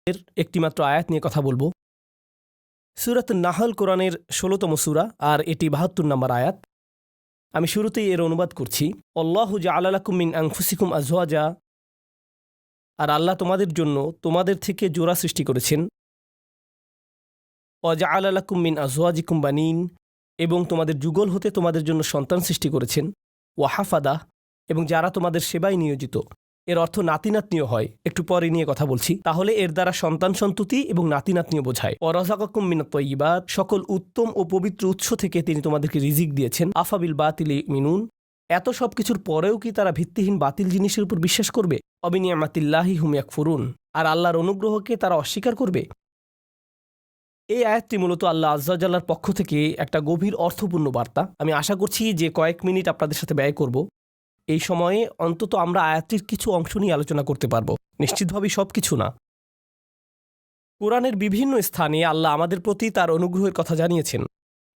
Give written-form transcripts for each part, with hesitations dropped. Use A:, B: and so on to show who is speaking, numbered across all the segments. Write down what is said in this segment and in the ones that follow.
A: এর একটিমাত্র আয়াত নিয়ে কথা বলবো। সূরাত নাহল কোরআনের ১৬তম সূরা, আর এটি ৭২ নম্বর আয়াত। আমি শুরুতেই এর অনুবাদ করছি। আল্লাহু জাআলা লাকুম মিন আনফুসিকুম আজওয়াজা, আর আল্লাহ তোমাদের জন্য তোমাদের থেকে জোড়া সৃষ্টি করেছেন। ওয়া জাআলা লাকুম মিন আজওয়াজিকুম বানিন, এবং তোমাদের যুগল হতে তোমাদের জন্য সন্তান সৃষ্টি করেছেন। ওয়া হাফাদা, এবং যারা তোমাদের সেবায় নিয়োজিত। এর অর্থ নাতি নাতনিও হয়, একটু পরে নিয়ে কথা বলছি। তাহলে এর দ্বারা সন্তান সন্ততি এবং নাতি নাতনিও বোঝায়। ওয়া রাযাকাকুম মিনাত তাইয়্যিবাত, সকল উত্তম ও পবিত্র উৎস থেকে তিনি তোমাদেরকে রিজিক দিয়েছেন। আফাবিল বাতিলি মিনুন, এত সব কিছুর পরেও কি তারা ভিত্তিহীন বাতিল জিনিসের উপর বিশ্বাস করবে? অবিনিয়ামাতিল্লাহি হুম ইয়াকফুরুন, আর আল্লাহর অনুগ্রহকে তারা অস্বীকার করবে। এই আয়াতটি মূলত আল্লাহ আযযা ওয়াজাল্লার পক্ষ থেকে একটা গভীর অর্থপূর্ণ বার্তা। আমি আশা করছি যে কয়েক মিনিট আপনাদের সাথে ব্যয় করব। এই সময়ে অন্তত আমরা আয়াতটির কিছু অংশ নিয়ে আলোচনা করতে পারব, নিশ্চিতভাবেই সব কিছু না। কোরআনের বিভিন্ন স্থানে আল্লাহ আমাদের প্রতি তার অনুগ্রহের কথা জানিয়েছেন।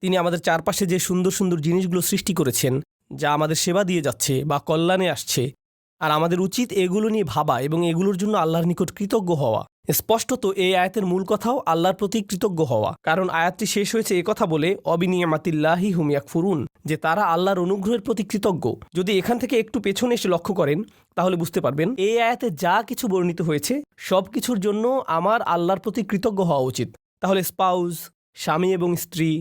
A: তিনি আমাদের চারপাশে যে সুন্দর সুন্দর জিনিসগুলো সৃষ্টি করেছেন, যা আমাদের সেবা দিয়ে যাচ্ছে বা কল্যাণে আসছে, আর আমাদের উচিত এগুলো নিয়ে ভাবা এবং এগুলোর জন্য আল্লাহর নিকট কৃতজ্ঞ হওয়া। স্পষ্টত এই আয়াতের মূল কথাও আল্লাহর প্রতি কৃতজ্ঞ হওয়া, কারণ আয়াতটি শেষ হয়েছে কথা বলে অবিনিয়ামাতিল্লাহি হুম ইয়াকফুরুন, যে তারা আল্লাহর অনুগ্রহের প্রতি কৃতজ্ঞ। যদি এখান থেকে একটু পেছনে এসে লক্ষ্য করেন তাহলে বুঝতে পারবেন এই আয়াতে যা কিছু বর্ণিত হয়েছে সব কিছুর জন্য আমার আল্লাহর প্রতি কৃতজ্ঞ হওয়া উচিত। তাহলে স্পাউস, স্বামী এবং স্ত্রী,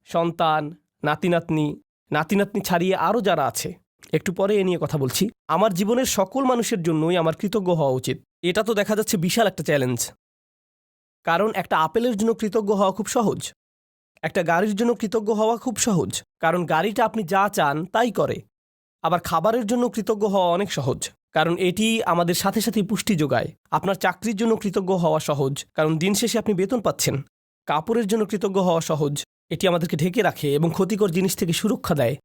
A: সন্তান, নাতি নাতনি, নাতি নাতনি ছাড়িয়ে আরও যারা আছে, একটু পরে এ নিয়ে কথা বলছি। আমার জীবনের সকল মানুষের জন্যই আমার কৃতজ্ঞ হওয়া উচিত। এটা তো দেখা যাচ্ছে বিশাল একটা চ্যালেঞ্জ, কারণ একটা আপেলের জন্য কৃতজ্ঞ হওয়া খুব সহজ, একটা গাড়ির জন্য কৃতজ্ঞ হওয়া খুব সহজ, কারণ গাড়িটা আপনি যা চান তাই করে। আবার খাবারের জন্য কৃতজ্ঞ হওয়া অনেক সহজ, কারণ এটি আমাদের সাথে সাথে পুষ্টি যোগায়। আপনার চাকরির জন্য কৃতজ্ঞ হওয়া সহজ, কারণ দিন শেষে আপনি বেতন পাচ্ছেন। কাপড়ের জন্য কৃতজ্ঞ হওয়া সহজ, এটি আমাদেরকে ঢেকে রাখে এবং ক্ষতিকর জিনিস থেকে সুরক্ষা দেয়।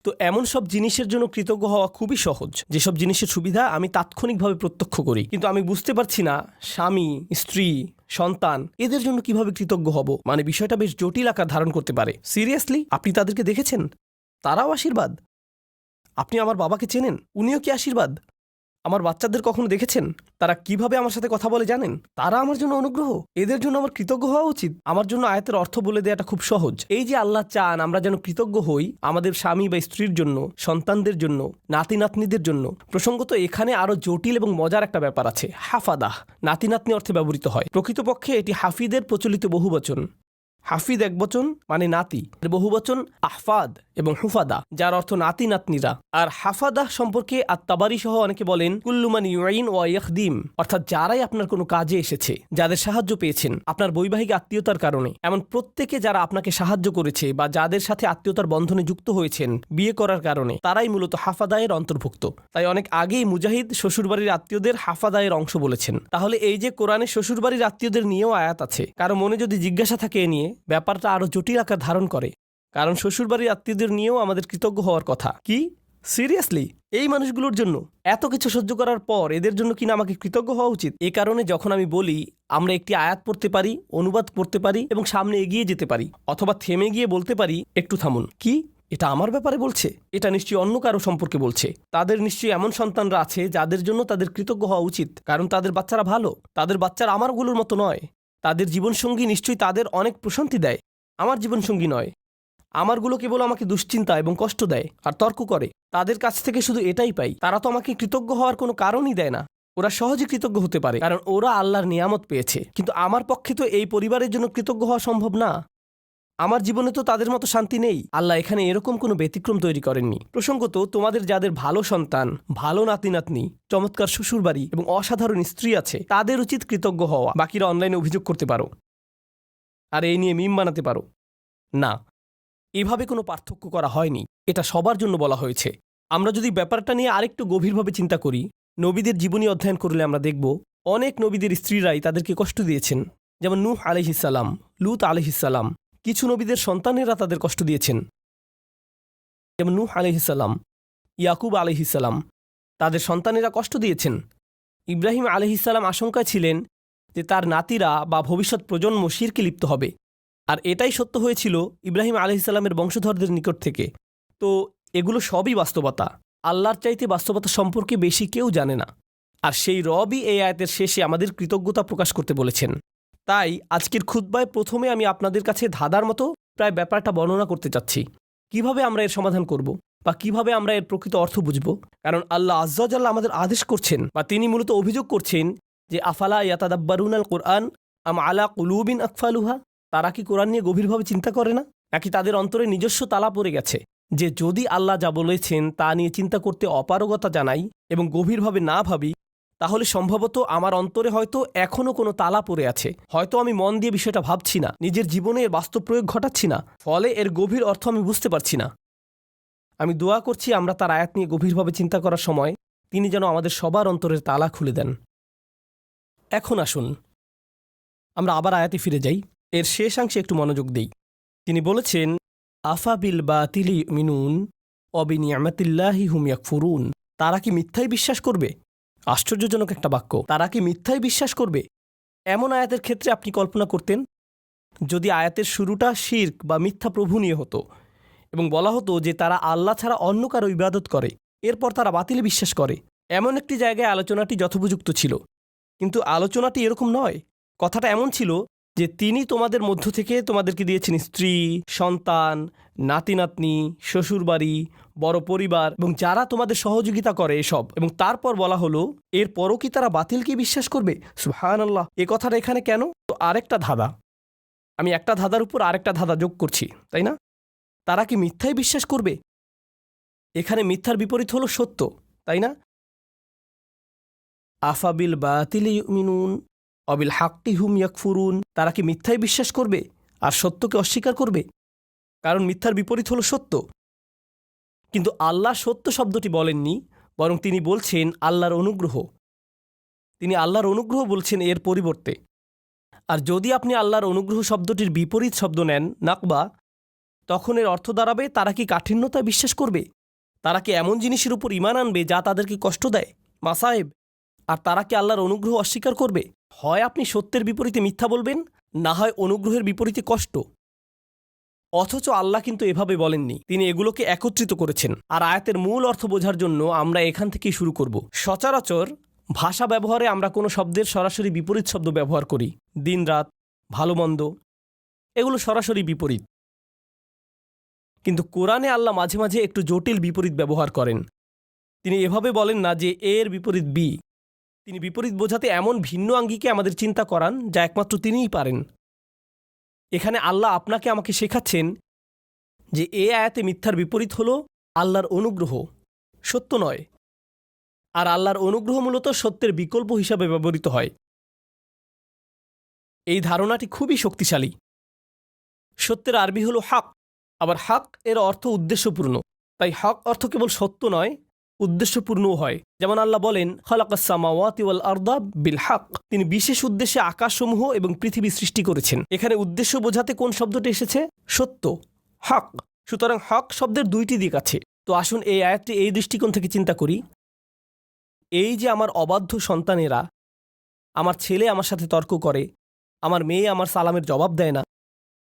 A: তো এমন সব জিনিসের জন্য কৃতজ্ঞ হওয়া খুবই সহজ, যেসব জিনিসের সুবিধা আমি তাৎক্ষণিকভাবে প্রত্যক্ষ করি, কিন্তু আমি বুঝতে পারছি না স্বামী, স্ত্রী, সন্তান এদের জন্য কিভাবে কৃতজ্ঞ হব। মানে বিষয়টা বেশ জটিল আকার ধারণ করতে পারে। সিরিয়াসলি, আপনি তাদেরকে দেখেছেন? তারাও আশীর্বাদ। আপনি আমার বাবাকে চেনেন, উনিও কি আশীর্বাদ? আমার বাচ্চাদের কখনো দেখেছেন তারা কিভাবে আমার সাথে কথা বলে জানেন? তারা আমার জন্য অনুগ্রহ। এদের জন্য আমার কৃতজ্ঞ হওয়া উচিত। আমার জন্য আয়াতের অর্থ বলে দেওয়াটা খুব সহজ। এই যে আল্লাহ চান আমরা যেন কৃতজ্ঞ হই আমাদের স্বামী বা স্ত্রীর জন্য, সন্তানদের জন্য, নাতি নাতনিদের জন্য। প্রসঙ্গত এখানে আরও জটিল এবং মজার একটা ব্যাপার আছে। হাফাদাহ নাতি নাতনি অর্থে ব্যবহৃত হয়। প্রকৃতপক্ষে এটি হাফিদের প্রচলিত বহুবচন। হাফিদ একবচন মানে নাতি, বহুবচন আহফাদ এবং হুফাদা, যার অর্থ নাতি নাতনিরা। আর হাফাদাহ সম্পর্কে আত-তাবারি সহ অনেকে বলেন কুল্লুমান ইউইন ওয়া ইয়াখদিম, অর্থাৎ যারাই আপনার কোনো কাজে এসেছে, যাদের সাহায্য পেয়েছেন আপনার বৈবাহিক আত্মীয়তার কারণে, এমন প্রত্যেকে যারা আপনাকে সাহায্য করেছে বা যাদের সাথে আত্মীয়তার বন্ধনে যুক্ত হয়েছেন বিয়ে করার কারণে, তারাই মূলত হাফাদায়ের অন্তর্ভুক্ত। তাই অনেক আগেই মুজাহিদ শ্বশুরবাড়ির আত্মীয়দের হাফাদায়ের অংশ বলেছেন। তাহলে এই যে কোরআনে শ্বশুরবাড়ির আত্মীয়দের নিয়েও আয়াত আছে, কারো মনে যদি জিজ্ঞাসা থাকে এ নিয়ে, ব্যাপারটা আরো জটিল আকার ধারণ করে, কারণ শ্বশুরবাড়ির আত্মীয়দের নিয়েও আমাদের কৃতজ্ঞ হওয়ার কথা। কি সিরিয়াসলি? এই মানুষগুলোর জন্য এত কিছু সহ্য করার পর এদের জন্য কিনা আমাকে কৃতজ্ঞ হওয়া উচিত? এ কারণে যখন আমি বলি আমরা একটি আয়াত পড়তে পারি, অনুবাদ করতে পারি এবং সামনে এগিয়ে যেতে পারি, অথবা থেমে গিয়ে বলতে পারি একটু থামুন, কি এটা আমার ব্যাপারে বলছে? এটা নিশ্চয়ই অন্য কারো সম্পর্কে বলছে। তাদের নিশ্চয়ই এমন সন্তানরা আছে যাদের জন্য তাদের কৃতজ্ঞ হওয়া উচিত, কারণ তাদের বাচ্চারা ভালো। তাদের বাচ্চারা আমারগুলোর মতো নয়। তাদের জীবনসঙ্গী নিশ্চয়ই তাদের অনেক প্রশান্তি দেয়। আমার জীবনসঙ্গী নয়। আমারগুলো কেবল আমাকে দুশ্চিন্তা এবং কষ্ট দেয় আর তর্ক করে। তাদের কাছ থেকে শুধু এটাই পাই। তারা তো আমাকে কৃতজ্ঞ হওয়ার কোনো কারণই দেয় না। ওরা সহজে কৃতজ্ঞ হতে পারে কারণ ওরা আল্লাহর নিয়ামত পেয়েছে, কিন্তু আমার পক্ষে তো এই পরিবারের জন্য কৃতজ্ঞ হওয়া সম্ভব না। আমার জীবনে তো তাদের মতো শান্তি নেই। আল্লাহ এখানে এরকম কোনো ব্যতিক্রম তৈরি করেননি। প্রসঙ্গত তোমাদের যাদের ভালো সন্তান, ভালো নাতি নাতনি, চমৎকার শ্বশুরবাড়ি এবং অসাধারণ স্ত্রী আছে, তাদের উচিত কৃতজ্ঞ হওয়া। বাকিরা অনলাইনে অভিযোগ করতে পারো আর এই নিয়ে মিম বানাতে পারো। না, এভাবে কোনো পার্থক্য করা হয়নি। এটা সবার জন্য বলা হয়েছে। আমরা যদি ব্যাপারটা নিয়ে আরেকটু গভীরভাবে চিন্তা করি, নবীদের জীবনী অধ্যয়ন করলে আমরা দেখব অনেক নবীদের স্ত্রীরাই তাদেরকে কষ্ট দিয়েছেন। যেমন নূহ আলাইহিসসালাম, লূত আলাইহিসসালাম। কিছু নবীদের সন্তানেরা তাদের কষ্ট দিয়েছেন, যেমন নূহ আলাইহিসসালাম, ইয়াকুব আলাইহিসসালাম। তাদের সন্তানেরা কষ্ট দিয়েছেন। ইব্রাহিম আলাইহিসসালাম আশঙ্কায় ছিলেন যে তার নাতিরা বা ভবিষ্যৎ প্রজন্ম শিরকে লিপ্ত হবে, আর এটাই সত্য হয়েছিল ইব্রাহিম আলাইহিসসালামের বংশধরদের নিকট থেকে। তো এগুলো সবই বাস্তবতা। আল্লাহর চাইতে বাস্তবতা সম্পর্কে বেশি কেউ জানে না। আর সেই রবই এই আয়াতের শেষে আমাদের কৃতজ্ঞতা প্রকাশ করতে বলেছেন। তাই আজকের খুতবায় প্রথমে আমি আপনাদের কাছে ধাঁধার মতো প্রায় ব্যাপারটা বর্ণনা করতে চাচ্ছি, কিভাবে আমরা এর সমাধান করব বা কিভাবে আমরা এর প্রকৃত অর্থ বুঝব। কারণ আল্লাহ আজ্জা ওয়া জাল্লা আমাদের আদেশ করছেন বা তিনি মূলত অভিযোগ করছেন যে আফালা ইয়াতাদাব্বারুনাল কুরআন আম আলা কুলুবিন আকফালুহা, তারা কি কোরআন নিয়ে গভীরভাবে চিন্তা করে না, নাকি তাদের অন্তরে নিজস্ব তালা পড়ে গেছে যে যদি আল্লাহ যা বলেছেন তা নিয়ে চিন্তা করতে অপারগতা জানাই এবং গভীরভাবে না ভাবি, তাহলে সম্ভবত আমার অন্তরে হয়তো এখনও কোনো তালা পড়ে আছে, হয়তো আমি মন দিয়ে বিষয়টা ভাবছি না, নিজের জীবনে এর বাস্তব প্রয়োগ ঘটাচ্ছি না, ফলে এর গভীর অর্থ আমি বুঝতে পারছি না। আমি দোয়া করছি আমরা তার আয়াত নিয়ে গভীরভাবে চিন্তা করার সময় তিনি যেন আমাদের সবার অন্তরের তালা খুলে দেন। এখন আসুন আমরা আবার আয়াতে ফিরে যাই, এর শেষাংশে একটু মনোযোগ দেই। তিনি বলেছেন আফা বিল বাতিলি মিনুন অবিনিয়ামাতিল্লাহি হুম ইয়াকফুরুন, তারা কি মিথ্যাই বিশ্বাস করবে? আশ্চর্যজনক একটা বাক্য, তারা কি মিথ্যাই বিশ্বাস করবে? এমন আয়াতের ক্ষেত্রে আপনি কল্পনা করতেন যদি আয়াতের শুরুটা শিরক বা মিথ্যা প্রভু নিয়ে হতো এবং বলা হতো যে তারা আল্লাহ ছাড়া অন্য কারো ইবাদত করে, এরপর তারা বাতিলে বিশ্বাস করে, এমন একটি জায়গায় আলোচনাটি যথোপযুক্ত ছিল। কিন্তু আলোচনাটি এরকম নয়। কথাটা এমন ছিল যে তিনি তোমাদের মধ্য থেকে তোমাদেরকে দিয়েছেন স্ত্রী, সন্তান, নাতি নাতনি, শ্বশুরবাড়ি, বড় পরিবার এবং যারা তোমাদের সহযোগিতা করে এসব, এবং তারপর বলা হলো এরপরও কি তারা বাতিলকে বিশ্বাস করবে? সুবহানাল্লাহ, এ কথাটা এখানে কেন? তো আরেকটা ধাঁধা, আমি একটা ধাঁধার উপর আরেকটা ধাঁধা যোগ করছি, তাই না? তারা কি মিথ্যাই বিশ্বাস করবে? এখানে মিথ্যার বিপরীত হলো সত্য, তাই না? আফাবিল বাতিলি ইউমিনুন অবিল হাক্কি হুম ইয়াকফুরুন, তারা কি মিথ্যাই বিশ্বাস করবে আর সত্যকে অস্বীকার করবে? কারণ মিথ্যার বিপরীত হলো সত্য। কিন্তু আল্লাহ সত্য শব্দটি বলেননি, বরং তিনি বলছেন আল্লাহর অনুগ্রহ। তিনি আল্লাহর অনুগ্রহ বলছেন এর পরিবর্তে। আর যদি আপনি আল্লাহর অনুগ্রহ শব্দটির বিপরীত শব্দ নেন নাকবা, তখন এর অর্থ দাঁড়াবে তারা কি কাঠিন্যতায় বিশ্বাস করবে? তারা কি এমন জিনিসের উপর ঈমান আনবে যা তাদেরকে কষ্ট দেয়, মাসায়েব? আর তারা কি আল্লাহর অনুগ্রহ অস্বীকার করবে? হয় আপনি সত্যের বিপরীতে মিথ্যা বলবেন, না হয় অনুগ্রহের বিপরীতে কষ্ট। অথচ আল্লাহ কিন্তু এভাবে বলেননি, তিনি এগুলোকে একত্রিত করেছেন। আর আয়াতের মূল অর্থ বোঝার জন্য আমরা এখান থেকেই শুরু করব। সচরাচর ভাষা ব্যবহারে আমরা কোনো শব্দের সরাসরি বিপরীত শব্দ ব্যবহার করি, দিন রাত, ভালো মন্দ, এগুলো সরাসরি বিপরীত। কিন্তু কোরআনে আল্লাহ মাঝে মাঝে একটু জটিল বিপরীত ব্যবহার করেন। তিনি এভাবে বলেন না যে এর বিপরীত বি, তিনি বিপরীত বোঝাতে এমন ভিন্ন আঙ্গিকে আমাদের চিন্তা করান যা একমাত্র তিনিই পারেন। এখানে আল্লাহ আপনাকে আমাকে শেখাচ্ছেন যে এ আয়াতে মিথ্যার বিপরীত হলো আল্লাহর অনুগ্রহ, সত্য নয়। আর আল্লাহর অনুগ্রহ মূলত সত্যের বিকল্প হিসাবে ব্যবহৃত হয়। এই ধারণাটি খুবই শক্তিশালী। সত্যের আরবি হলো হক, আবার হক এর অর্থ উদ্দেশ্যপূর্ণ। তাই হক অর্থ কেবল সত্য নয়, উদ্দেশ্যপূর্ণও হয়। যেমন আল্লাহ বলেন খালাকাস সামাওয়াতি ওয়াল আরদা বিল হক, তিনি বিশেষ উদ্দেশ্যে আকাশসমূহ এবং পৃথিবী সৃষ্টি করেছেন। এখানে উদ্দেশ্য বোঝাতে কোন শব্দটি এসেছে? সত্য, হক। সুতরাং হক শব্দের দুইটি দিক আছে। তো আসুন এই আয়াতটি এই দৃষ্টিকোণ থেকে চিন্তা করি। এই যে আমার অবাধ্য সন্তানেরা, আমার ছেলে আমার সাথে তর্ক করে, আমার মেয়ে আমার সালামের জবাব দেয় না,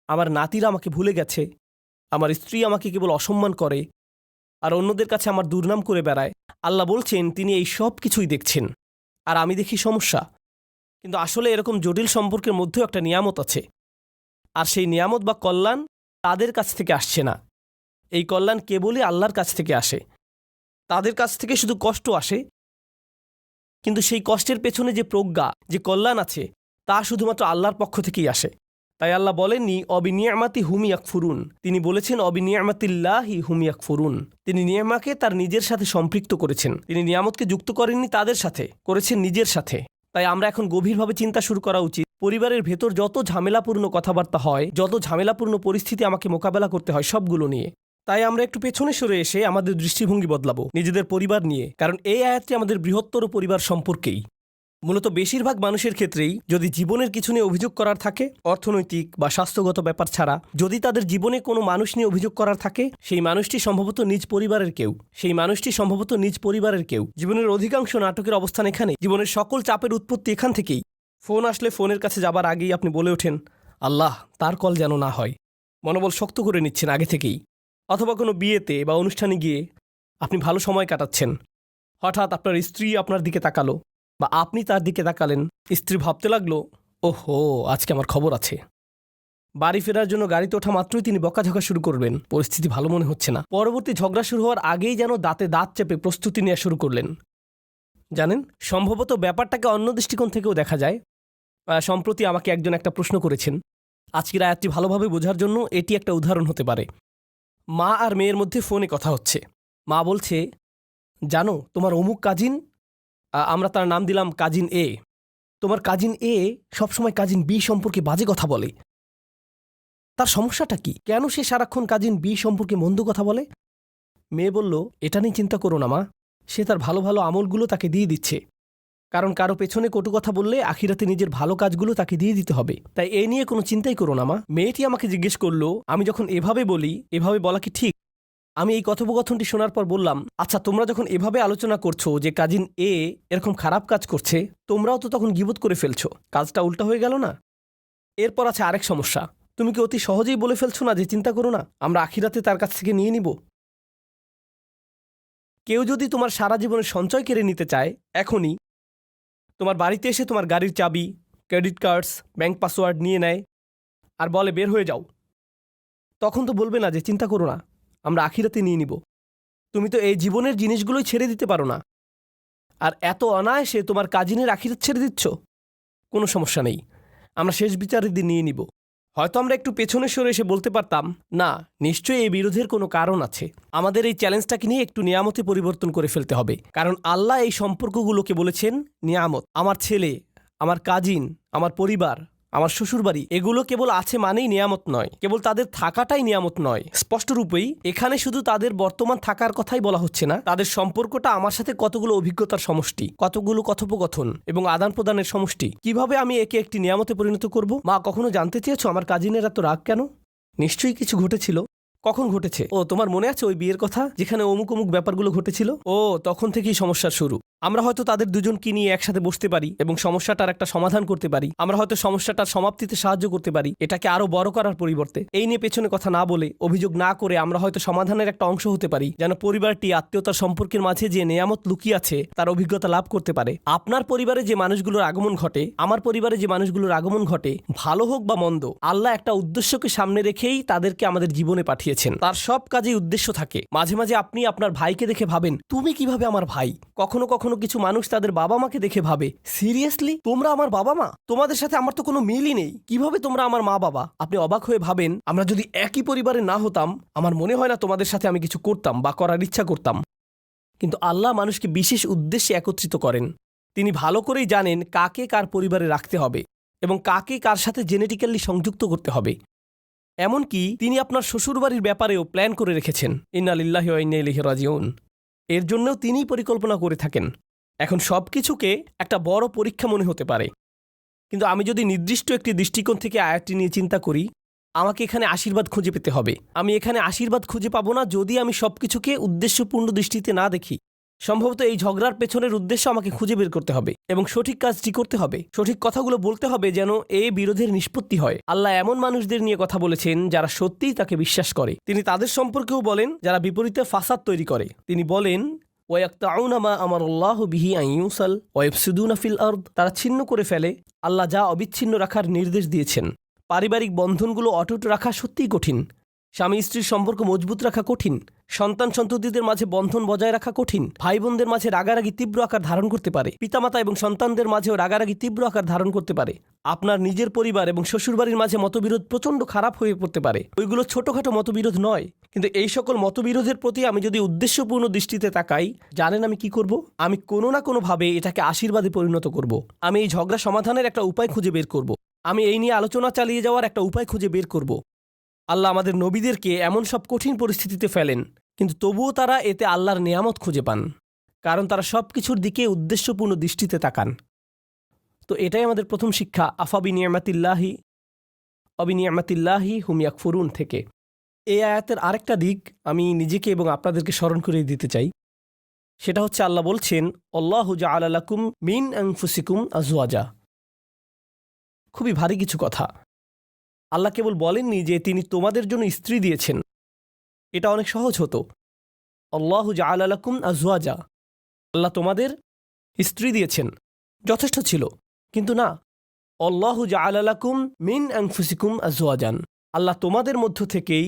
A: আমার নাতিরা আমাকে ভুলে গেছে, আমার স্ত্রী আমাকে কেবল অসম্মান করে, আর অন্যদের কাছে আমার দুর্নাম করে বেড়ায়। আল্লাহ বলছেন তিনি এই সব কিছুই দেখছেন, আর আমি দেখি সমস্যা। কিন্তু আসলে এরকম জটিল সম্পর্কের মধ্যেও একটা নিয়ামত আছে, আর সেই নিয়ামত বা কল্যাণ তাদের কাছ থেকে আসছে না। এই কল্যাণ কেবলই আল্লাহর কাছ থেকে আসে। তাদের কাছ থেকে শুধু কষ্ট আসে, কিন্তু সেই কষ্টের পেছনে যে প্রজ্ঞা, যে কল্যাণ আছে, তা শুধুমাত্র আল্লাহর পক্ষ থেকেই আসে। তাই আল্লাহ বলেননি অবিনিয়ামাতি হুম ইয়াকফুরুন, তিনি বলেছেন অবিনিয়ামাতিল্লাহি হুম ইয়াকফুরুন। তিনি নিয়ামাকে তার নিজের সাথে সম্পৃক্ত করেছেন। তিনি নিয়ামতকে যুক্ত করেননি তাদের সাথে, করেছেন নিজের সাথে। তাই আমরা এখন গভীরভাবে চিন্তা শুরু করা উচিত। পরিবারের ভেতর যত ঝামেলাপূর্ণ কথাবার্তা হয়, যত ঝামেলাপূর্ণ পরিস্থিতি আমাকে মোকাবেলা করতে হয়, সবগুলো নিয়ে। তাই আমরা একটু পেছনে সরে এসে আমাদের দৃষ্টিভঙ্গি বদলাবো নিজেদের পরিবার নিয়ে। কারণ এই আয়াতটি আমাদের বৃহত্তর পরিবার সম্পর্কেই। মূলত বেশিরভাগ মানুষের ক্ষেত্রেই যদি জীবনের কিছু নিয়ে অভিযোগ করার থাকে, অর্থনৈতিক বা স্বাস্থ্যগত ব্যাপার ছাড়া যদি তাদের জীবনে কোনো মানুষ নিয়ে অভিযোগ করার থাকে, সেই মানুষটি সম্ভবত নিজ পরিবারের কেউ। জীবনের অধিকাংশ নাটকের অবস্থান এখানে। জীবনের সকল চাপের উৎপত্তি এখান থেকেই। ফোন আসলে ফোনের কাছে যাবার আগেই আপনি বলে ওঠেন আল্লাহ তার কল যেন না হয়। মনোবল শক্ত করে নিচ্ছেন আগে থেকেই। অথবা কোনো বিয়েতে বা অনুষ্ঠানে গিয়ে আপনি ভালো সময় কাটাচ্ছেন, হঠাৎ আপনার স্ত্রী আপনার দিকে তাকালো, বা আপনি তার দিকে তাকালেন। স্ত্রী ভাবতে লাগলো, ওহো, আজকে আমার খবর আছে। বাড়ি ফেরার জন্য গাড়িতে ওঠা মাত্রই তিনি বকাঝকা শুরু করবেন। পরিস্থিতি ভালো মনে হচ্ছে না। পরবর্তী ঝগড়া শুরু হওয়ার আগেই যেন দাঁতে দাঁত চেপে প্রস্তুতি নেওয়া শুরু করলেন। জানেন, সম্ভবত ব্যাপারটাকে অন্য দৃষ্টিকোণ থেকেও দেখা যায়। সম্প্রতি আমাকে একজন একটা প্রশ্ন করেছেন। আজকের আয়াতটি ভালোভাবে বোঝার জন্য এটি একটা উদাহরণ হতে পারে। মা আর মেয়ের মধ্যে ফোনে কথা হচ্ছে। মা বলছে, জানো তোমার অমুক কাজিন, আমরা তার নাম দিলাম কাজিন এ, তোমার কাজিন এ সবসময় কাজিন বি সম্পর্কে বাজে কথা বলে। তার সমস্যাটা কি? কেন সে সারাক্ষণ কাজিন বি সম্পর্কে মন্দ কথা বলে? মেয়ে বলল, এটা নিয়ে চিন্তা করো না মা, সে তার ভালো ভালো আমলগুলো তাকে দিয়ে দিচ্ছে। কারণ কারো পেছনে কটু কথা বললে আখিরাতে নিজের ভালো কাজগুলো তাকে দিয়ে দিতে হবে। তাই এই নিয়ে কোনো চিন্তাই করো না মা। মেয়েটি আমাকে জিজ্ঞেস করলো, আমি যখন এভাবে বলি, এভাবে বলা কি ঠিক? আমি এই কথোপকথনটি শোনার পর বললাম, আচ্ছা, তোমরা যখন এভাবে আলোচনা করছো যে কাজিন এ এরকম খারাপ কাজ করছে, তোমরাও তো তখন গীবত করে ফেলছো। কাজটা উল্টা হয়ে গেল না? এরপর আছে আরেক সমস্যা। তুমি কি অতি সহজেই বলে ফেলছো না যে চিন্তা করো না, আমরা আখিরাতে তার কাছ থেকে নিয়ে নিব? কেউ যদি তোমার সারা জীবনের সঞ্চয় কেড়ে নিতে চায়, এখনই তোমার বাড়িতে এসে তোমার গাড়ির চাবি, ক্রেডিট কার্ডস, ব্যাংক পাসওয়ার্ড নিয়ে নেয় আর বলে বের হয়ে যাও, তখন তো বলবে না যে চিন্তা করো না, আমরা আখিরাতে নিয়ে নিব? তুমি তো এই জীবনের জিনিসগুলোই ছেড়ে দিতে পারো না, আর এত অনায়াসে তোমার কাজিনের আখিরাত ছেড়ে দিচ্ছ। কোনো সমস্যা নেই, আমরা শেষ বিচারের দিন নিয়ে নিব। হয়তো আমরা একটু পেছনে সরে এসে বলতে পারতাম, না, নিশ্চয়ই এই বিরোধের কোনো কারণ আছে, আমাদের এই চ্যালেঞ্জটাকে নিয়ে একটু নিয়ামতে পরিবর্তন করে ফেলতে হবে। কারণ আল্লাহ এই সম্পর্কগুলোকে বলেছেন নিয়ামত। আমার ছেলে, আমার কাজিন, আমার পরিবার, আমার শ্বশুরবাড়ি, এগুলো কেবল আছে মানেই নিয়ামত নয়, কেবল তাদের থাকাটাই নিয়ামত নয়। স্পষ্টরূপেই এখানে শুধু তাদের বর্তমান থাকার কথাই বলা হচ্ছে না, তাদের সম্পর্কটা আমার সাথে কতগুলো অভিজ্ঞতার সমষ্টি, কতগুলো কথোপকথন এবং আদান প্রদানের সমষ্টি। কিভাবে আমি একে একটি নিয়ামতে পরিণত করব? মা, কখনো জানতে চেয়েছো আমার কাজিনের এত রাগ কেন? নিশ্চয়ই কিছু ঘটেছিল। কখন ঘটেছে? ও, তোমার মনে আছে ওই বিয়ের কথা, যেখানে অমুক অমুক ব্যাপারগুলো ঘটেছিল? ও, তখন থেকেই সমস্যার শুরু। আমরা হয়তো তাদের দুজনকে নিয়ে একসাথে বসতে পারি এবং সমস্যাটার একটা সমাধান করতে পারি। আমরা হয়তো সমস্যাটার সমাপ্তিতে সাহায্য করতে পারি, এটাকে আরো বড় করার পরিবর্তে। এই নিয়ে পেছনে কথা না বলে, অভিযোগ না করে আমরা হয়তো সমাধানের একটা অংশ হতে পারি, যেন পরিবারটি আত্মীয়তার সম্পর্কের মাঝে যে নেয়ামত লুকিয়ে আছে তার অভিজ্ঞতা লাভ করতে পারে। আপনার পরিবারে যে মানুষগুলোর আগমন ঘটে, আমার পরিবারে যে মানুষগুলোর আগমন ঘটে, ভালো হোক বা মন্দ, আল্লাহ একটা উদ্দেশ্যকে সামনে রেখেই তাদেরকে আমাদের জীবনে পাঠিয়েছেন। তার সব কাজেই উদ্দেশ্য থাকে। মাঝে মাঝে আপনি আপনার ভাইকে দেখে ভাবেন, তুমি কিভাবে আমার ভাই? কখনো কখনো কিছু মানুষ তাদের বাবা মাকে দেখে ভাবে, সিরিয়াসলি তোমরা আমার বাবা মা? তোমাদের সাথে আমার তো কোনো মিলই নেই, কিভাবে তোমরা আমার মা বাবা? আপনি অবাক হয়ে ভাবেন, আমরা যদি একই পরিবারে না হতাম, আমার মনে হয় না তোমাদের সাথে আমি কিছু করতাম বা করার ইচ্ছা করতাম। কিন্তু আল্লাহ মানুষকে বিশেষ উদ্দেশ্যে একত্রিত করেন। তিনি ভালো করেই জানেন কাকে কার পরিবারে রাখতে হবে এবং কাকে কার সাথে জেনেটিক্যালি সংযুক্ত করতে হবে। এমনকি তিনি আপনার শ্বশুরবাড়ির ব্যাপারেও প্ল্যান করে রেখেছেন। ইন্না লিল্লাহি ওয়া ইন্না ইলাইহি রাজিউন। এর জন্যও তিনিই পরিকল্পনা করে থাকেন। এখন সব কিছুকে একটা বড় পরীক্ষা মনে হতে পারে, কিন্তু আমি যদি নির্দিষ্ট একটি দৃষ্টিকোণ থেকে আয়াতটি নিয়ে চিন্তা করি, আমাকে এখানে আশীর্বাদ খুঁজে পেতে হবে। আমি এখানে আশীর্বাদ খুঁজে পাবো না যদি আমি সবকিছুকে উদ্দেশ্যপূর্ণ দৃষ্টিতে না দেখি। সম্ভবত এই ঝগড়ার পেছনের উদ্দেশ্য আমাকে খুঁজে বের করতে হবে এবং সঠিক কাজটি করতে হবে, সঠিক কথাগুলো বলতে হবে, যেন এই বিরোধের নিষ্পত্তি হয়। আল্লাহ এমন মানুষদের নিয়ে কথা বলেছেন যারা সত্যিই তাকে বিশ্বাস করে। তিনি তাদের সম্পর্কেও বলেন যারা বিপরীতে ফাসাদ তৈরি করে। তিনি বলেন, ওয়ায়াকতাউনা মা আমারাল্লাহু বিহি আন ইউসাল ওয়া ইফসিদুনা ফিল আরদ। তারা ছিন্ন করে ফেলে আল্লাহ যা অবিচ্ছিন্ন রাখার নির্দেশ দিয়েছেন। পারিবারিক বন্ধনগুলো অটুট রাখা সত্যিই কঠিন। স্বামী স্ত্রীর সম্পর্ক মজবুত রাখা কঠিন। সন্তান সন্ততিদের মাঝে বন্ধন বজায় রাখা কঠিন। ভাই বোনদের মাঝে রাগারাগি তীব্র আকার ধারণ করতে পারে। পিতামাতা এবং সন্তানদের মাঝেও রাগারাগি তীব্র আকার ধারণ করতে পারে। আপনার নিজের পরিবার এবং শ্বশুরবাড়ির মাঝে মতবিরোধ প্রচণ্ড খারাপ হয়ে পড়তে পারে। ওইগুলো ছোটোখাটো মতবিরোধ নয়, কিন্তু এই সকল মতবিরোধের প্রতি আমি যদি উদ্দেশ্যপূর্ণ দৃষ্টিতে তাকাই, জানেন আমি কি করব? আমি কোনো না কোনোভাবে এটাকে আশীর্বাদে পরিণত করব। আমি এই ঝগড়া সমাধানের একটা উপায় খুঁজে বের করব। আমি এই নিয়ে আলোচনা চালিয়ে যাওয়ার একটা উপায় খুঁজে বের করব। আল্লাহ আমাদের নবীদেরকে এমন সব কঠিন পরিস্থিতিতে ফেলেন, কিন্তু তবুও তারা এতে আল্লাহর নেয়ামত খুঁজে পান, কারণ তারা সব কিছুর দিকে উদ্দেশ্যপূর্ণ দৃষ্টিতে তাকান। তো এটাই আমাদের প্রথম শিক্ষা, আফাবি নিয়ামাতিল্লাহি হুম ইয়াকফুরুন থেকে। এই আয়াতের আরেকটা দিক আমি নিজেকে এবং আপনাদেরকে স্মরণ করিয়ে দিতে চাই। সেটা হচ্ছে আল্লাহ বলছেন, আল্লাহু জাআলা লাকুম মিন আনফুসিকুম আজওয়াজা। খুবই ভারী কিছু কথা। আল্লাহ কেবল বলেননি যে তিনি তোমাদের জন্য স্ত্রী দিয়েছেন, এটা অনেক সহজ হতো। আল্লাহু জাআলা লাকুম আজওয়াজা, আল্লাহ তোমাদের স্ত্রী দিয়েছেন। যথেষ্ট ছিল। কিন্তু না, আল্লাহু জাআলা লাকুম মিন আনফুসিকুম আজওয়াজান, আল্লাহ তোমাদের মধ্য থেকেই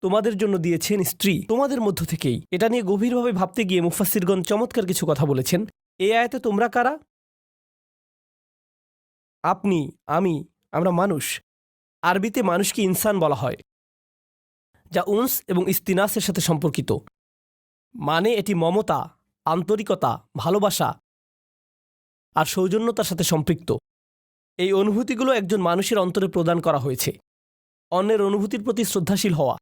A: তোমাদের জন্য দিয়েছেন স্ত্রী, তোমাদের মধ্য থেকেই। এটা নিয়ে গভীরভাবে ভাবতে গিয়ে মুফাসসিরগণ চমৎকার কিছু কথা বলেছেন। এই আয়াতে তোমরা কারা? আপনি, আমি, আমরা মানুষ। আরবিতে মানুষকে ইনসান বলা হয়, যা উনস এবং ইস্তিনাসের সাথে সম্পর্কিত। মানে এটি মমতা, আন্তরিকতা, ভালোবাসা আর সৌজন্যতার সাথে সম্পৃক্ত। এই অনুভূতিগুলো একজন মানুষের অন্তরে প্রদান করা হয়েছে। অন্যের অনুভূতির প্রতি শ্রদ্ধাশীল হওয়া,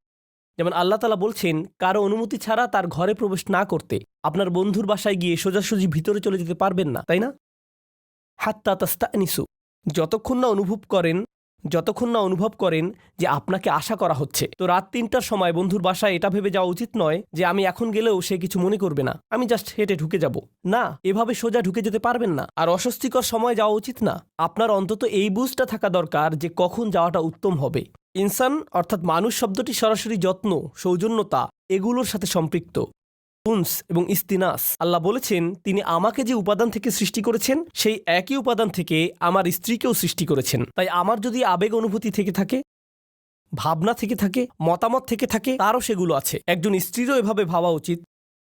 A: যেমন আল্লাহ তাআলা বলছেন কারো অনুমতি ছাড়া তার ঘরে প্রবেশ না করতে। আপনার বন্ধুর বাসায় গিয়ে সোজাসুজি ভিতরে চলে যেতে পারবেন না, তাই না? হাত্তা তাস্তানিসু, যতক্ষণ না অনুভব করেন যে আপনাকে আশা করা হচ্ছে। তো রাত ৩টার সময় বন্ধুর বাসায় এটা ভেবে যাওয়া উচিত নয় যে আমি এখন গেলেও সে কিছু মনে করবে না, আমি জাস্ট হেঁটে ঢুকে যাব। না, এভাবে সোজা ঢুকে যেতে পারবেন না। আর অস্বস্তিকর সময় যাওয়া উচিত না। আপনার অন্তত এই বুঝটা থাকা দরকার যে কখন যাওয়াটা উত্তম হবে। ইনসান অর্থাৎ মানুষ শব্দটি সরাসরি যত্ন, সৌজন্যতা এগুলোর সাথে সম্পৃক্ত। উনস এবং ইস্তিনাস, আল্লাহ বলেছেন তিনি আমাকে যে উপাদান থেকে সৃষ্টি করেছেন সেই একই উপাদান থেকে আমার স্ত্রীকেও সৃষ্টি করেছেন। তাই আমার যদি আবেগ অনুভূতি থেকে থাকে, ভাবনা থেকে থাকে, মতামত থেকে থাকে, তারও সেগুলো আছে। একজন স্ত্রীরও এভাবে ভাবা উচিত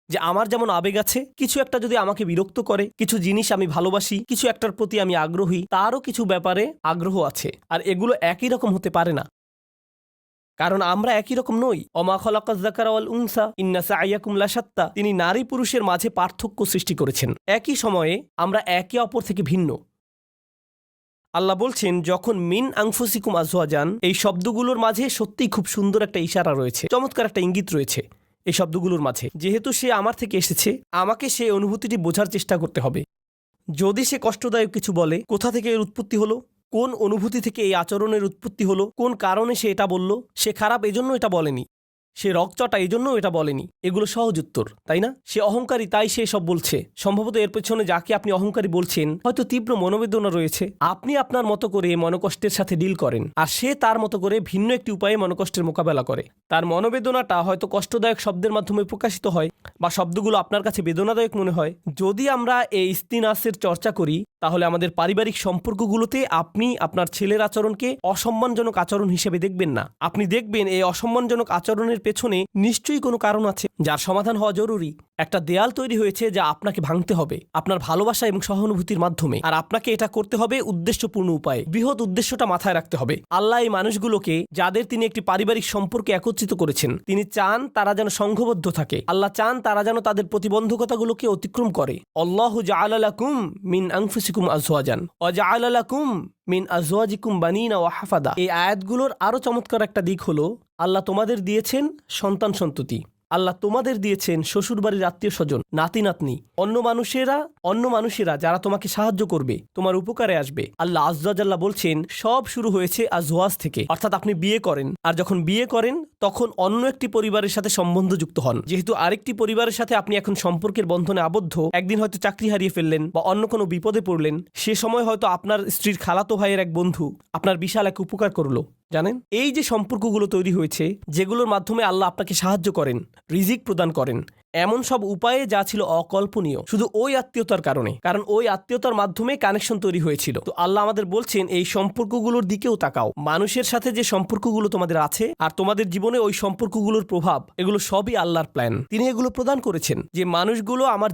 A: যে আমার যেমন আবেগ আছে, কিছু একটা যদি আমাকে বিরক্ত করে, কিছু জিনিস আমি ভালোবাসি, কিছু একটার প্রতি আমি আগ্রহী, তারও কিছু ব্যাপারে আগ্রহ আছে। আর এগুলো একই রকম হতে পারে না, কারণ আমরা একই রকম নই। ওমা খালাকাজ যাকারা ওয়াল উনসা ইন্না সা'য়াকুম লাশাত্তা, তিনি নারী পুরুষের মাঝে পার্থক্য সৃষ্টি করেছেন। একই সময়ে আমরা একে অপর থেকে ভিন্ন। আল্লাহ বলছেন যখন মিন আনফুসিকুম আজওয়াজান, এই শব্দগুলোর মাঝে সত্যিই খুব সুন্দর একটা ইশারা রয়েছে, চমৎকার একটা ইঙ্গিত রয়েছে এই শব্দগুলোর মাঝে। যেহেতু সে আমার থেকে এসেছে, আমাকে সেই অনুভূতিটি বোঝার চেষ্টা করতে হবে। যদি সে কষ্টদায়ক কিছু বলে, কোথা থেকে এর উৎপত্তি হলো, কোন অনুভূতি থেকে এই আচরণের উৎপত্তি হলো, কোন কারণে সে এটা বলল, সে খারাপ এজন্য এটা বলেনি, সে রকচটা এজন্য এটা বলেনি, এগুলো সহজ উত্তর, তাই না? সে অহংকারী তাই সে সব বলছে। সম্ভবত এর পেছনে যাকে আপনি অহংকারী বলছেন হয়তো তীব্র মনোবেদনা রয়েছে। আপনি আপনার মতো করে মনোকষ্টের সাথে ডিল করেন, আর সে তার মতো করে ভিন্ন একটি উপায়ে মনোকষ্টের মোকাবেলা করে। তার মনোবেদনাটা হয়তো কষ্টদায়ক শব্দের মাধ্যমে প্রকাশিত হয়, বা শব্দগুলো আপনার কাছে বেদনাদায়ক মনে হয়। যদি আমরা এই ইস্তিনাসের চর্চা করি, তাহলে আমাদের পারিবারিক সম্পর্কগুলোতে আপনি আপনার ছেলের আচরণকে অসম্মানজনক আচরণ হিসেবে দেখবেন না। আপনি দেখবেন এই অসম্মানজনক আচরণের পেছনে নিশ্চয়ই কোনো কারণ আছে যার সমাধান হওয়া জরুরি। একটা দেয়াল তৈরি হয়েছে যা আপনাকে ভাঙতে হবে আপনার ভালোবাসা এবং সহানুভূতির মাধ্যমে, আর আপনাকে এটা করতে হবে উদ্দেশ্যপূর্ণ উপায়ে। বৃহৎ উদ্দেশ্যটা মাথায় রাখতে হবে। আল্লাহ এই মানুষগুলোকে, যাদের তিনি একটি পারিবারিক সম্পর্কে একত্রিত করেছেন, তিনি চান তারা যেন সংঘবদ্ধ থাকে। আল্লাহ চান তারা যেন তাদের প্রতিবন্ধকতাগুলোকে অতিক্রম করে। আল্লাহু জাআলা লাকুম মিন আনফুসিকুম আজওয়াজান ওয়া জাআলা লাকুম মিন আজওয়াজিকুম বানিনা ওয়া হাফাদা। এই আয়াতগুলোর আরো চমৎকার একটা দিক হলো আল্লাহ তোমাদের দিয়েছেন সন্তান সন্ততি, আল্লাহ তোমাদের দিয়েছেন শ্বশুরবাড়ির আত্মীয় স্বজন, নাতি নাতনি, অন্য মানুষেরা যারা তোমাকে সাহায্য করবে, তোমার উপকারে আসবে। আল্লাহ আযজা ওয়া জাল্লা বলছেন সব শুরু হয়েছে আজওয়াজ থেকে, অর্থাৎ আপনি বিয়ে করেন, আর যখন বিয়ে করেন তখন অন্য একটি পরিবারের সাথে সম্বন্ধযুক্ত হন। যেহেতু আরেকটি পরিবারের সাথে আপনি এখন সম্পর্কের বন্ধনে আবদ্ধ, একদিন হয়তো চাকরি হারিয়ে ফেললেন বা অন্য কোনো বিপদে পড়লেন, সে সময় হয়তো আপনার স্ত্রীর খালাতো ভাইয়ের এক বন্ধু আপনার বিশাল এক উপকার করলো। জানেন, এই যে সম্পর্কগুলো তৈরি হয়েছে, যেগুলোর মাধ্যমে আল্লাহ আপনাকে সাহায্য করেন, রিজিক প্রদান করেন, এমন সব উপায়ে যা ছিল অকল্পনীয় শুধু ওই আত্মীয়তার কারণে, কারণ ওই আত্মীয়তার মাধ্যমে কানেকশন তৈরি হয়েছিল। তো আল্লাহ আমাদের বলছেন এই সম্পর্কগুলোর দিকেও তাকাও। মানুষের সাথে যে সম্পর্কগুলো তোমাদের আছে আর তোমাদের জীবনে ওই সম্পর্কগুলোর প্রভাব, এগুলো সবই আল্লাহর প্ল্যান। তিনি এগুলো প্রদান করেছেন। যে মানুষগুলো আমার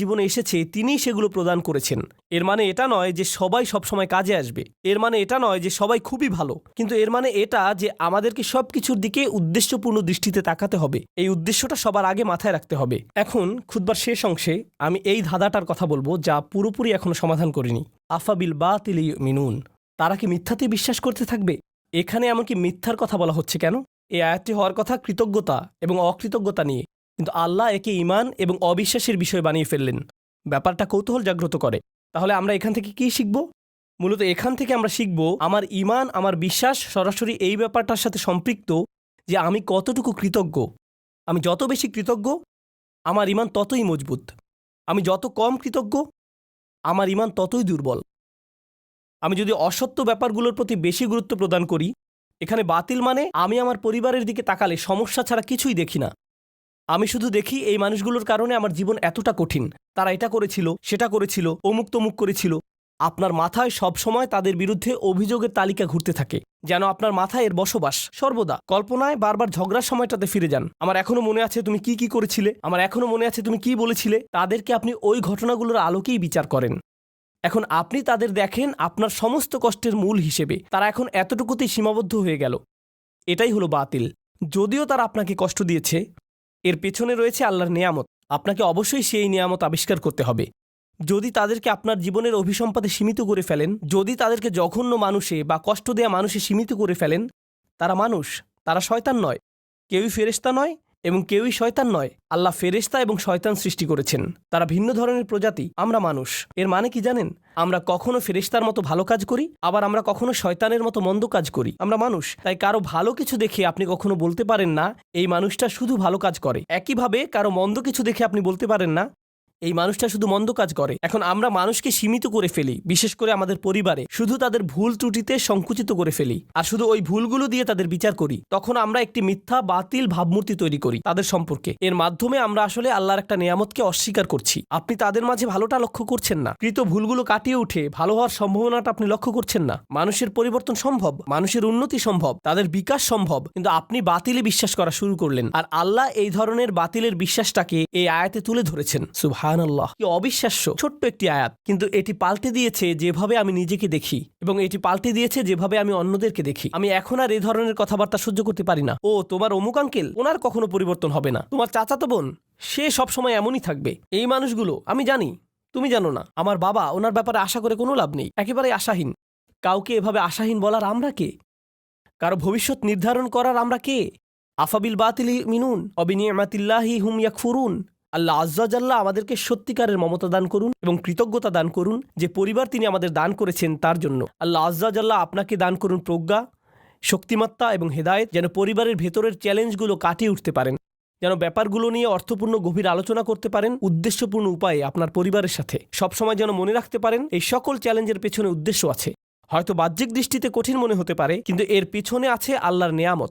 A: জীবনে এসেছে তিনিই সেগুলো প্রদান করেছেন। এর মানে এটা নয় যে সবাই সবসময় কাজে আসবে, এর মানে এটা নয় যে সবাই খুবই ভালো, কিন্তু এর মানে এটা যে আমাদেরকে সবকিছুর দিকে উদ্দেশ্যপূর্ণ দৃষ্টিতে তাকাতে হবে। এই উদ্দেশ্যটা সবার আগে মাথায় রাখতে হবে। এখন খুতবার শেষ অংশে আমি এই ধাঁধাটার কথা বলবো যা পুরোপুরি এখনো সমাধান করিনি। আফাবিল বাতিল ইউমিনুন, তারা কি মিথ্যাতে বিশ্বাস করতে থাকবে? এখানে এমনকি মিথ্যার কথা বলা হচ্ছে কেন? এই আয়াতটি হওয়ার কথা কৃতজ্ঞতা এবং অকৃতজ্ঞতা নিয়ে, কিন্তু আল্লাহ একে ঈমান এবং অবিশ্বাসের বিষয় বানিয়ে ফেললেন। ব্যাপারটা কৌতূহল জাগ্রত করে। তাহলে আমরা এখান থেকে কি শিখব? মূলত এখান থেকে আমরা শিখব আমার ঈমান, আমার বিশ্বাস সরাসরি এই ব্যাপারটার সাথে সম্পৃক্ত যে আমি কতটুকু কৃতজ্ঞ। আমি যত বেশি কৃতজ্ঞ আমার ঈমান ততই মজবুত। আমি যত কম কৃতজ্ঞ আমার ঈমান ততই দুর্বল। আমি যদি অসত্য ব্যাপারগুলোর প্রতি বেশি গুরুত্ব প্রদান করি, এখানে বাতিল মানে আমি আমার পরিবারের দিকে তাকালে সমস্যা ছাড়া কিছুই দেখি না। আমি শুধু দেখি এই মানুষগুলোর কারণে আমার জীবন এতটা কঠিন, তারা এটা করেছিল, সেটা করেছিল, অমুক তমুক করেছিল। আপনার মাথায় সবসময় তাদের বিরুদ্ধে অভিযোগের তালিকা ঘুরতে থাকে, যেন আপনার মাথায় এর বসবাস সর্বদা। কল্পনায় বারবার ঝগড়ার সময়টাতে ফিরে যান। আমার এখনো মনে আছে তুমি কি কি করেছিলে, আমার এখনো মনে আছে তুমি কি বলেছিলে। তাদেরকে আপনি ওই ঘটনাগুলোর আলোকেই বিচার করেন। এখন আপনি তাদের দেখেন আপনার সমস্ত কষ্টের মূল হিসেবে। তারা এখন এতটুকুতেই সীমাবদ্ধ হয়ে গেল। এটাই হলো বাতিল। যদিও তারা আপনাকে কষ্ট দিয়েছে, এর পেছনে রয়েছে আল্লাহর নেয়ামত। আপনাকে অবশ্যই সেই নেয়ামত আবিষ্কার করতে হবে। যদি তাদেরকে আপনার জীবনের অভিসম্পাদে সীমিত করে ফেলেন, যদি তাদেরকে জঘন্য মানুষে বা কষ্ট দেয়া মানুষে সীমিত করে ফেলেন, তারা মানুষ, তারা শয়তান নয়। কেউই ফেরেশতা নয় এবং কেউই শয়তান নয়। আল্লাহ ফেরেশতা এবং শয়তান সৃষ্টি করেছেন, তারা ভিন্ন ধরনের প্রজাতি। আমরা মানুষ। এর মানে কি জানেন? আমরা কখনো ফেরেশতার মতো ভালো কাজ করি, আবার আমরা কখনো শয়তানের মতো মন্দ কাজ করি। আমরা মানুষ, তাই কারো ভালো কিছু দেখে আপনি কখনো বলতে পারেন না এই মানুষটা শুধু ভালো কাজ করে। একইভাবে কারো মন্দ কিছু দেখে আপনি বলতে পারেন না এই মানুষটা শুধু মন্দ কাজ করে। এখন আমরা মানুষকে সীমিত করে ফেলি, বিশেষ করে আমাদের পরিবারে শুধু তাদের ভুল ত্রুটিতে সংকুচিত করে ফেলি, আর শুধু ওই ভুলগুলো দিয়ে তাদের বিচার করি। তখন আমরা একটি মিথ্যা বাতিল ভাবমূর্তি তৈরি করি তাদের সম্পর্কে। এর মাধ্যমে আমরা আসলে আল্লাহর একটা নেয়ামতকে অস্বীকার করছি। আপনি তাদের মাঝে ভালোটা লক্ষ্য করছেন না, কৃত ভুলগুলো কাটিয়ে উঠে ভালো হওয়ার সম্ভাবনাটা আপনি লক্ষ্য করছেন না। মানুষের পরিবর্তন সম্ভব, মানুষের উন্নতি সম্ভব, তাদের বিকাশ সম্ভব, কিন্তু আপনি বাতিলে বিশ্বাস করা শুরু করলেন। আর আল্লাহ এই ধরনের বাতিলের বিশ্বাসটাকে এই আয়াতে তুলে ধরেছেন। সুবহানাল্লাহ, কি অবিশ্বাস্য ছোট্ট একটি আয়াত, কিন্তু এটি পাল্টে দিয়েছে যেভাবে আমি নিজেকে দেখি, এবং এটি পাল্টে দিয়েছে যেভাবে আমি অন্যদেরকে দেখি। আমি এখন আর এই ধরনের কথাবার্তা সহ্য করতে পারি না। ও তোমার অমুক আঙ্কেল, ওনার কখনো পরিবর্তন হবে না। তোমার চাচাতো বোন, সে সবসময় এমনই থাকবে। এই মানুষগুলো আমি জানি, তুমি জানো না। আমার বাবা, ওনার ব্যাপারে আশা করে কোনো লাভ নেই, একেবারে আশাহীন। কাউকে এভাবে আশাহীন বলার আমরা কে? কারো ভবিষ্যৎ নির্ধারণ করার আমরা কে? আফাবিল বাতিলি মিনুন অবিনিয়ামাতিল্লাহি হুম ইয়াকফুরুন। আল্লাহ আজ্জা জাল্লাহ আমাদেরকে সত্যিকারের মমতা দান করুন এবং কৃতজ্ঞতা দান করুন যে পরিবার তিনি আমাদের দান করেছেন তার জন্য। আল্লাহ আজ্জা জাল্লাহ আপনাকে দান করুন প্রজ্ঞা, শক্তিমত্তা এবং হেদায়েত, যেন পরিবারের ভেতরের চ্যালেঞ্জগুলো কাটিয়ে উঠতে পারেন, যেন ব্যাপারগুলো নিয়ে অর্থপূর্ণ গভীর আলোচনা করতে পারেন উদ্দেশ্যপূর্ণ উপায়ে আপনার পরিবারের সাথে। সবসময় যেন মনে রাখতে পারেন এই সকল চ্যালেঞ্জের পেছনে উদ্দেশ্য আছে। হয়তো বাহ্যিক দৃষ্টিতে কঠিন মনে হতে পারে, কিন্তু এর পেছনে আছে আল্লাহর নেয়ামত।